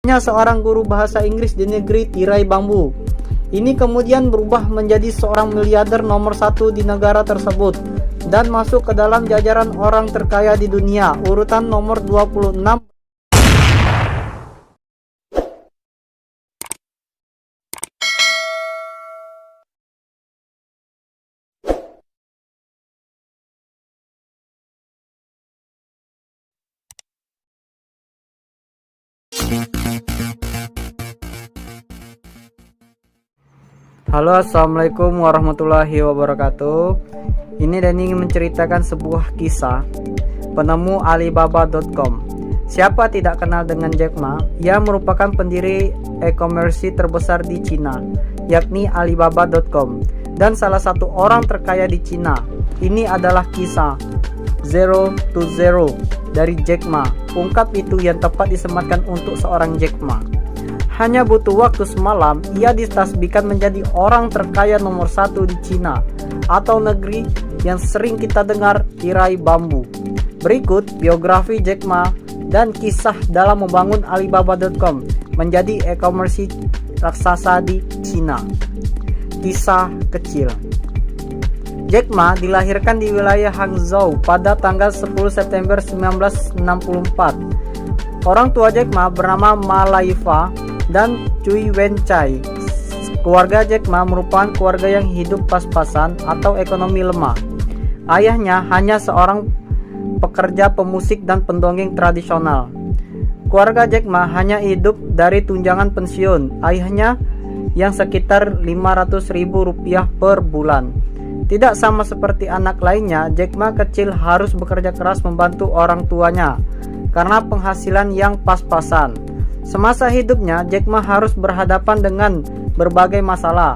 Hanya seorang guru bahasa Inggris di negeri tirai bambu. Ini kemudian berubah menjadi seorang miliarder nomor 1 di negara tersebut dan masuk ke dalam jajaran orang terkaya di dunia, urutan nomor 26. Halo, assalamualaikum warahmatullahi wabarakatuh. Ini Denny ingin menceritakan sebuah kisah penemu Alibaba.com. Siapa tidak kenal dengan Jack Ma? Ia merupakan pendiri e-commerce terbesar di Cina, yakni Alibaba.com, dan salah satu orang terkaya di Cina. Ini adalah kisah Zero to Zero dari Jack Ma. Ungkap itu yang tepat disematkan untuk seorang Jack Ma. Hanya butuh waktu semalam, ia ditasbihkan menjadi orang terkaya nomor 1 di Cina, atau negeri yang sering kita dengar tirai bambu. Berikut biografi Jack Ma dan kisah dalam membangun Alibaba.com menjadi e-commerce raksasa di Cina. Kisah kecil. Jack Ma dilahirkan di wilayah Hangzhou pada tanggal 10 September 1964. Orang tua Jack Ma bernama Ma Laifa dan Cui Wencai. Keluarga Jack Ma merupakan keluarga yang hidup pas-pasan atau ekonomi lemah. Ayahnya hanya seorang pekerja pemusik dan pendongeng tradisional. Keluarga Jack Ma hanya hidup dari tunjangan pensiun ayahnya yang sekitar Rp500.000 per bulan. Tidak sama seperti anak lainnya, Jack Ma kecil harus bekerja keras membantu orang tuanya karena penghasilan yang pas-pasan. Semasa hidupnya, Jack Ma harus berhadapan dengan berbagai masalah.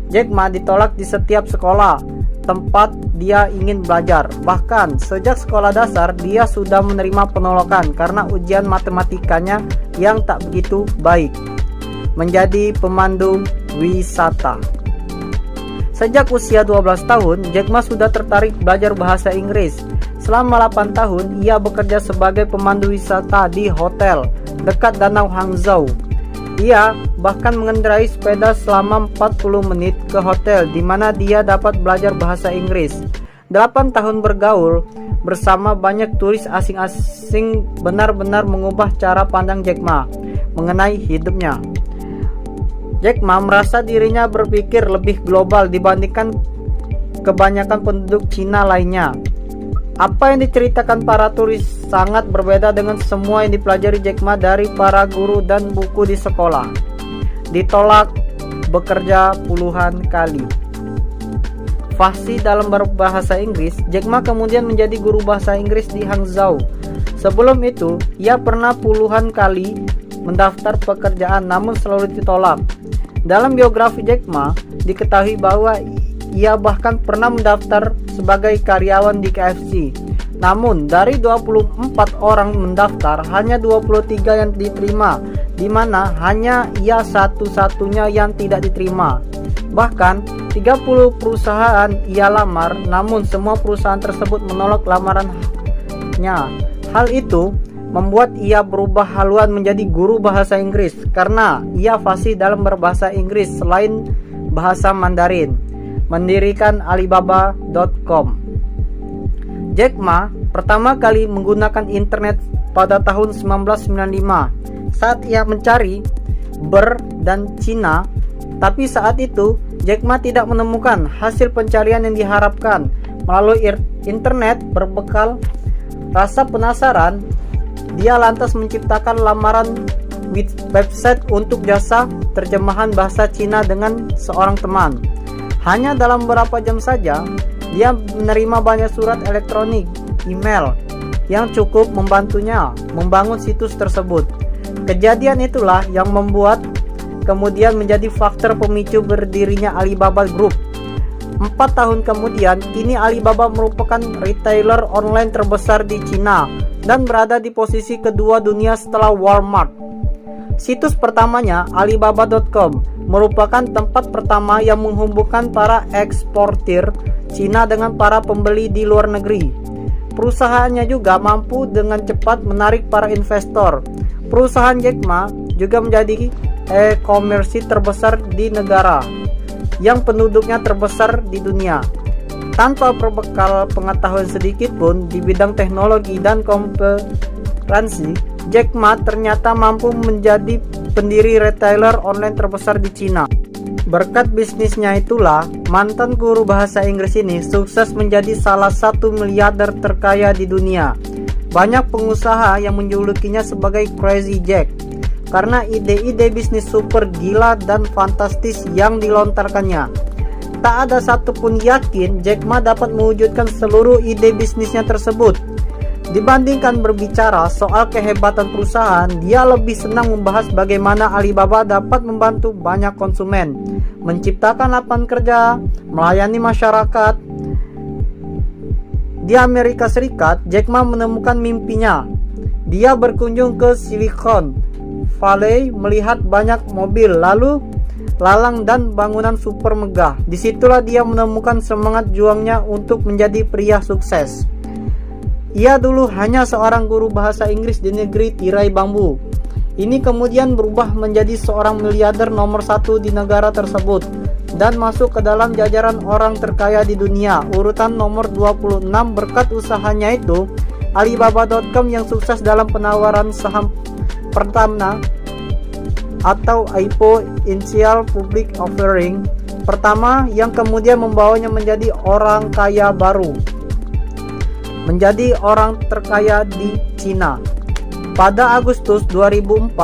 Jack Ma ditolak di setiap sekolah tempat dia ingin belajar. Bahkan sejak sekolah dasar, dia sudah menerima penolakan karena ujian matematikanya yang tak begitu baik. Menjadi pemandu wisata. Sejak usia 12 tahun, Jack Ma sudah tertarik belajar bahasa Inggris. Selama 8 tahun, ia bekerja sebagai pemandu wisata di hotel dekat Danau Hangzhou. Ia bahkan mengendarai sepeda selama 40 menit ke hotel di mana dia dapat belajar bahasa Inggris. 8 tahun bergaul bersama banyak turis asing-asing benar-benar mengubah cara pandang Jack Ma mengenai hidupnya. Jack Ma merasa dirinya berpikir lebih global dibandingkan kebanyakan penduduk Cina lainnya. Apa yang diceritakan para turis sangat berbeda dengan semua yang dipelajari Jack Ma dari para guru dan buku di sekolah. Ditolak bekerja puluhan kali. Fasih dalam berbahasa Inggris, Jack Ma kemudian menjadi guru bahasa Inggris di Hangzhou. Sebelum itu, ia pernah puluhan kali mendaftar pekerjaan namun selalu ditolak. Dalam biografi Jack Ma, diketahui bahwa ia bahkan pernah mendaftar sebagai karyawan di KFC. Namun dari 24 orang mendaftar, hanya 23 yang diterima, di mana hanya ia satu-satunya yang tidak diterima. Bahkan 30 perusahaan ia lamar, namun semua perusahaan tersebut menolak lamarannya. Hal itu membuat ia berubah haluan menjadi guru bahasa Inggris karena ia fasih dalam berbahasa Inggris selain bahasa Mandarin. Mendirikan Alibaba.com. Jack Ma pertama kali menggunakan internet pada tahun 1995 saat ia mencari ber dan Cina, tapi saat itu Jack Ma tidak menemukan hasil pencarian yang diharapkan. Melalui internet berbekal rasa penasaran, dia lantas menciptakan lamaran website untuk jasa terjemahan bahasa Cina dengan seorang teman. Hanya dalam beberapa jam saja, dia menerima banyak surat elektronik, email, yang cukup membantunya membangun situs tersebut. Kejadian itulah yang membuat kemudian menjadi faktor pemicu berdirinya Alibaba Group. 4 tahun kemudian, kini Alibaba merupakan retailer online terbesar di Cina dan berada di posisi kedua dunia setelah Walmart. Situs pertamanya, Alibaba.com, merupakan tempat pertama yang menghubungkan para eksportir Cina dengan para pembeli di luar negeri. Perusahaannya juga mampu dengan cepat menarik para investor. Perusahaan Jack Ma juga menjadi e-commerce terbesar di negara yang penduduknya terbesar di dunia. Tanpa berbekal pengetahuan sedikit pun di bidang teknologi dan kompetensi, Jack Ma ternyata mampu menjadi pendiri retailer online terbesar di Cina. Berkat bisnisnya itulah, mantan guru bahasa Inggris ini sukses menjadi salah satu miliarder terkaya di dunia. Banyak pengusaha yang menjulukinya sebagai Crazy Jack karena ide-ide bisnis super gila dan fantastis yang dilontarkannya. Tak ada satupun yakin Jack Ma dapat mewujudkan seluruh ide bisnisnya tersebut. Dibandingkan berbicara soal kehebatan perusahaan, dia lebih senang membahas bagaimana Alibaba dapat membantu banyak konsumen, menciptakan lapangan kerja, melayani masyarakat. Di Amerika Serikat, Jack Ma menemukan mimpinya. Dia berkunjung ke Silicon Valley melihat banyak mobil, lalu lalang dan bangunan super megah. Disitulah dia menemukan semangat juangnya untuk menjadi pria sukses. Ia dulu hanya seorang guru bahasa Inggris di negeri tirai bambu. Ini kemudian berubah menjadi seorang miliarder nomor 1 di negara tersebut dan masuk ke dalam jajaran orang terkaya di dunia, urutan nomor 26 berkat usahanya itu. Alibaba.com yang sukses dalam penawaran saham pertama atau IPO Initial Public Offering pertama yang kemudian membawanya menjadi orang kaya baru, menjadi orang terkaya di Cina. Pada Agustus 2014,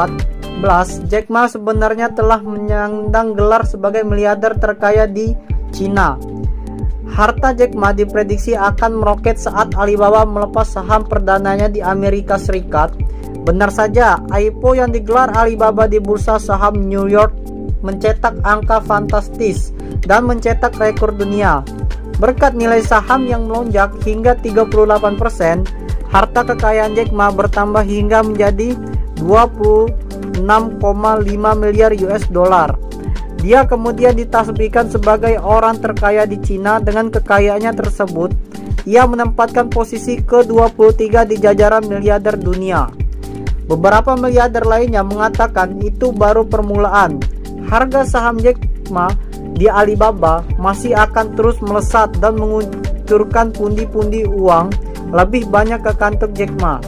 Jack Ma sebenarnya telah menyandang gelar sebagai miliarder terkaya di Cina. Harta Jack Ma diprediksi akan meroket saat Alibaba melepas saham perdananya di Amerika Serikat. Benar saja, IPO yang digelar Alibaba di bursa saham New York mencetak angka fantastis dan mencetak rekor dunia. Berkat nilai saham yang melonjak hingga 38%, harta kekayaan Jack Ma bertambah hingga menjadi 26,5 miliar US dollar. Dia kemudian ditasbihkan sebagai orang terkaya di Cina. Dengan kekayaannya tersebut, ia menempatkan posisi ke-23 di jajaran miliarder dunia. Beberapa miliarder lainnya mengatakan itu baru permulaan. Harga saham Jack Ma di Alibaba masih akan terus melesat dan mengucurkan pundi-pundi uang lebih banyak ke kantong Jack Ma.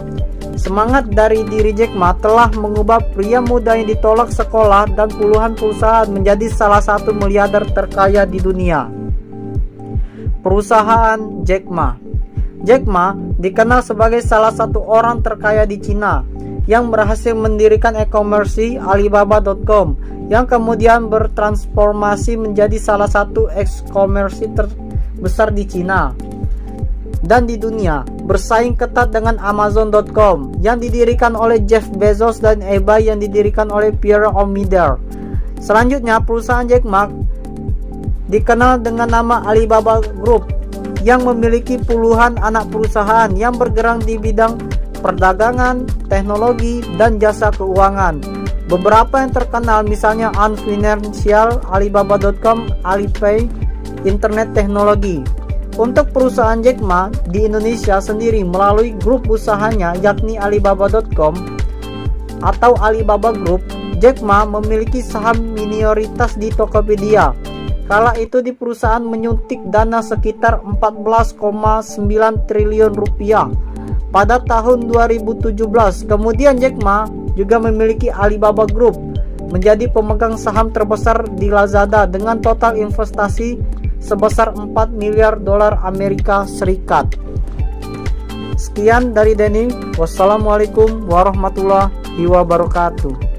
Semangat dari diri Jack Ma telah mengubah pria muda yang ditolak sekolah dan puluhan perusahaan menjadi salah satu miliarder terkaya di dunia. Perusahaan Jack Ma. Jack Ma dikenal sebagai salah satu orang terkaya di Cina yang berhasil mendirikan e-commerce Alibaba.com yang kemudian bertransformasi menjadi salah satu e-commerce terbesar di Cina dan di dunia, bersaing ketat dengan Amazon.com yang didirikan oleh Jeff Bezos dan eBay yang didirikan oleh Pierre Omidyar. Selanjutnya, perusahaan Jack Ma dikenal dengan nama Alibaba Group yang memiliki puluhan anak perusahaan yang bergerak di bidang perdagangan, teknologi, dan jasa keuangan. Beberapa yang terkenal misalnya Ant Financial, Alibaba.com, Alipay, Internet Teknologi. Untuk perusahaan Jack Ma di Indonesia sendiri melalui grup usahanya yakni Alibaba.com atau Alibaba Group, Jack Ma memiliki saham minoritas di Tokopedia. Kala itu di perusahaan menyuntik dana sekitar 14,9 triliun rupiah pada tahun 2017. Kemudian Jack Ma juga memiliki Alibaba Group, menjadi pemegang saham terbesar di Lazada dengan total investasi sebesar 4 miliar dolar Amerika Serikat. Sekian dari Denny. Wassalamualaikum warahmatullahi wabarakatuh.